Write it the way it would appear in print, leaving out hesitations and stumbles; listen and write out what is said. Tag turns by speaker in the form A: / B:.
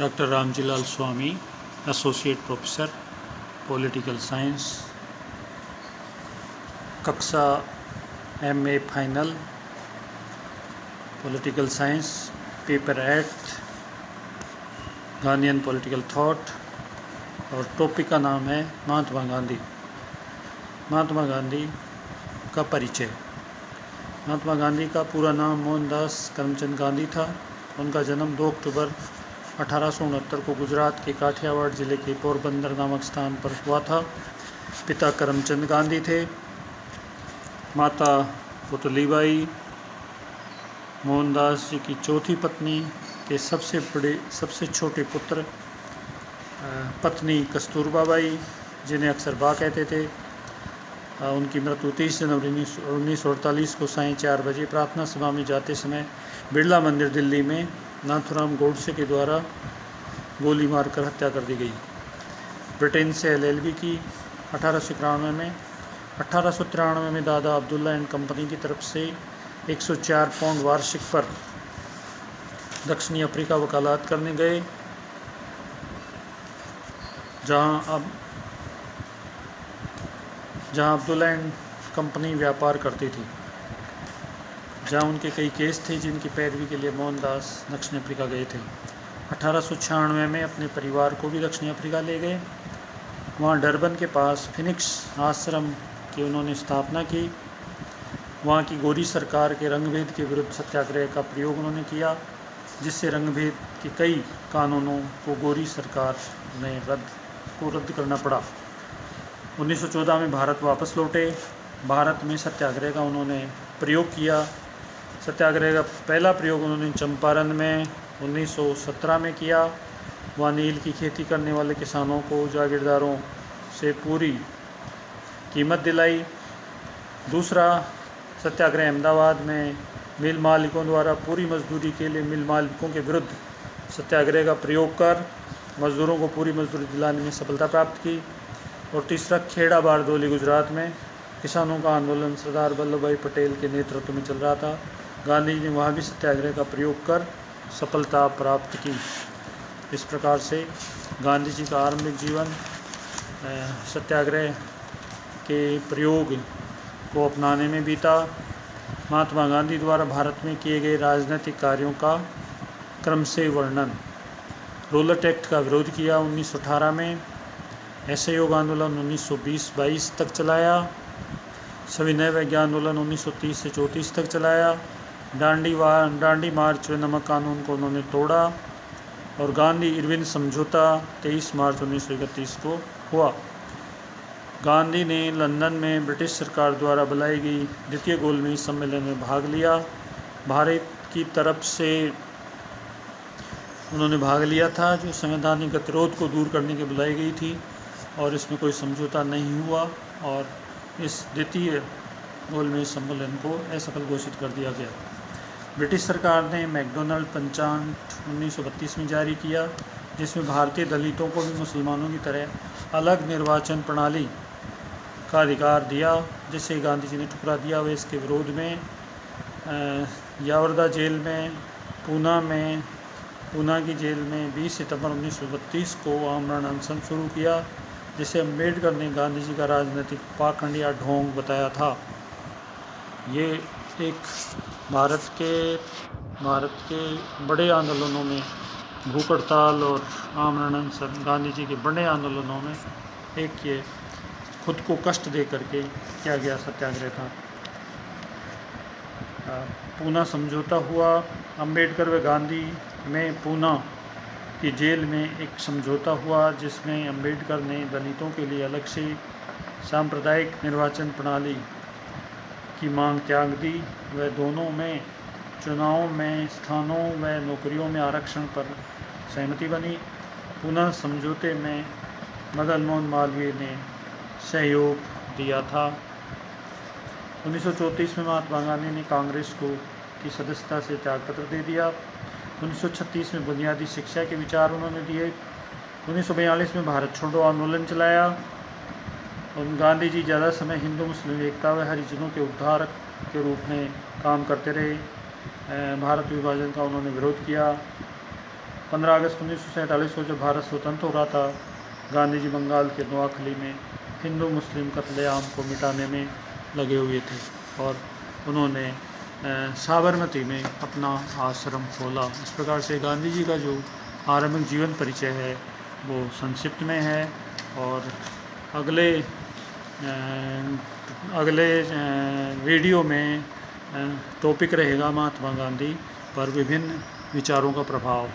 A: Doctor Ramjilal स्वामी, associate professor political science, कक्षा MA final political science, paper 8 Gandhian political thought, और topic का नाम है महात्मा गांधी। महात्मा गांधी का परिचय। महात्मा गांधी का पूरा नाम मोहनदास करमचंद गांधी था। उनका जन्म 2 अक्टूबर 1869 को गुजरात के काठियावाड़ जिले के पोरबंदर नामक स्थान पर हुआ था। पिता करमचंद गांधी थे, माता पुतलीबाई, मोहनदास जी की चौथी पत्नी के सबसे छोटे पुत्र पत्नी कस्तूरबा बाई, जिन्हें अक्सर बा कहते थे। उनकी मृत्यु 30 जनवरी 1948 को सायं 4 बजे प्रार्थना सभा में जाते समय बिरला मंदिर दिल्ली में नाथूराम गोडसे के द्वारा गोली मारकर हत्या कर दी गई। ब्रिटेन से LLB की 1891 में। 1893 में दादा अब्दुल्ला एंड कंपनी की तरफ से 104 पाउंड वार्षिक पर दक्षिणी अफ्रीका वकालत करने गए, जहां अब्दुल्ला एंड कंपनी व्यापार करती थी, जहां उनके कई केस थे जिनकी पैरवी के लिए मोहनदास दक्षिण अफ्रीका गए थे। 1896 में अपने परिवार को भी दक्षिण अफ्रीका ले गए। वहां डरबन के पास फिनिक्स आश्रम की उन्होंने स्थापना की। वहां की गोरी सरकार के रंगभेद के विरुद्ध सत्याग्रह का प्रयोग उन्होंने किया, जिससे रंगभेद के कई कानूनों को गोरी सरकार ने रद्द करना पड़ा। 1914 में भारत वापस लौटे। भारत में सत्याग्रह का उन्होंने प्रयोग किया। सत्याग्रह का पहला प्रयोग उन्होंने चंपारण में 1917 में किया। वहाँ नील की खेती करने वाले किसानों को जागीरदारों से पूरी कीमत दिलाई। दूसरा सत्याग्रह अहमदाबाद में मिल मालिकों द्वारा पूरी मजदूरी के लिए मिल मालिकों के विरुद्ध सत्याग्रह का प्रयोग कर मजदूरों को पूरी मजदूरी दिलाने में सफलता प्राप्त की। और तीसरा खेड़ा बारदोली गुजरात में किसानों का आंदोलन सरदार वल्लभ भाई पटेल के नेतृत्व में चल रहा था। गांधी जी ने वहाँ भी सत्याग्रह का प्रयोग कर सफलता प्राप्त की। इस प्रकार से गांधी जी का आरंभिक जीवन सत्याग्रह के प्रयोग को अपनाने में बीता। महात्मा गांधी द्वारा भारत में किए गए राजनीतिक कार्यों का क्रम से वर्णन। रोलट एक्ट का विरोध किया 1918 में। असहयोग आंदोलन 1920-22 तक चलाया। सविनय वैज्ञानिक आंदोलन 1930 से 34 तक चलाया। डांडी मार्च व नमक कानून को उन्होंने तोड़ा। और गांधी इरविन समझौता 23 मार्च 1931 को हुआ। गांधी ने लंदन में ब्रिटिश सरकार द्वारा बुलाई गई द्वितीय गोलमेज सम्मेलन में भाग लिया। भारत की तरफ से उन्होंने भाग लिया था, जो संवैधानिक गतिरोध को दूर करने के बुलाई गई थी, और इसमें कोई समझौता नहीं हुआ और इस द्वितीय गोलमेज सम्मेलन को असफल घोषित कर दिया गया। ब्रिटिश सरकार ने मैकडोनल्ड पंचांग 1932 में जारी किया, जिसमें भारतीय दलितों को भी मुसलमानों की तरह अलग निर्वाचन प्रणाली का अधिकार दिया, जिसे गांधी जी ने ठुकरा दिया। वे इसके विरोध में यावरदा जेल में पूना की जेल में 20 सितंबर 1932 को आमरण अनशन शुरू किया, जिसे अम्बेडकर ने गांधी जी का राजनीतिक पाखंड या ढोंग बताया था। ये एक भारत के बड़े आंदोलनों में भूख हड़ताल और आमरण अनशन, गांधी जी के बड़े आंदोलनों में एक ये खुद को कष्ट दे करके किया गया सत्याग्रह था। पूना समझौता हुआ। अम्बेडकर व गांधी में पूना की जेल में एक समझौता हुआ, जिसमें अम्बेडकर ने दलितों के लिए अलग से सांप्रदायिक निर्वाचन प्रणाली की मांग त्याग दी। व दोनों में चुनाव में स्थानों व नौकरियों में आरक्षण पर सहमति बनी। पूना समझौते में मदन मोहन मालवीय ने सहयोग दिया था। 1934 में महात्मा गांधी ने कांग्रेस की सदस्यता से त्यागपत्र दे दिया। 1936 में बुनियादी शिक्षा के विचार उन्होंने दिए। 1942 में भारत छोड़ो आंदोलन चलाया। और गांधी जी ज़्यादा समय हिंदू मुस्लिम एकता व हरिजनों के उद्धारक के रूप में काम करते रहे। भारत विभाजन का उन्होंने विरोध किया। 15 अगस्त 1947 को जब भारत स्वतंत्र हो रहा था, गांधी जी बंगाल के नोआखली में हिंदू मुस्लिम कत्लेआम को मिटाने में लगे हुए थे और उन्होंने साबरमती में अपना आश्रम खोला। इस प्रकार से गांधी जी का जो आरंभिक जीवन परिचय है वो संक्षिप्त में है। और अगले वीडियो में टॉपिक रहेगा महात्मा गांधी पर विभिन्न विचारों का प्रभाव।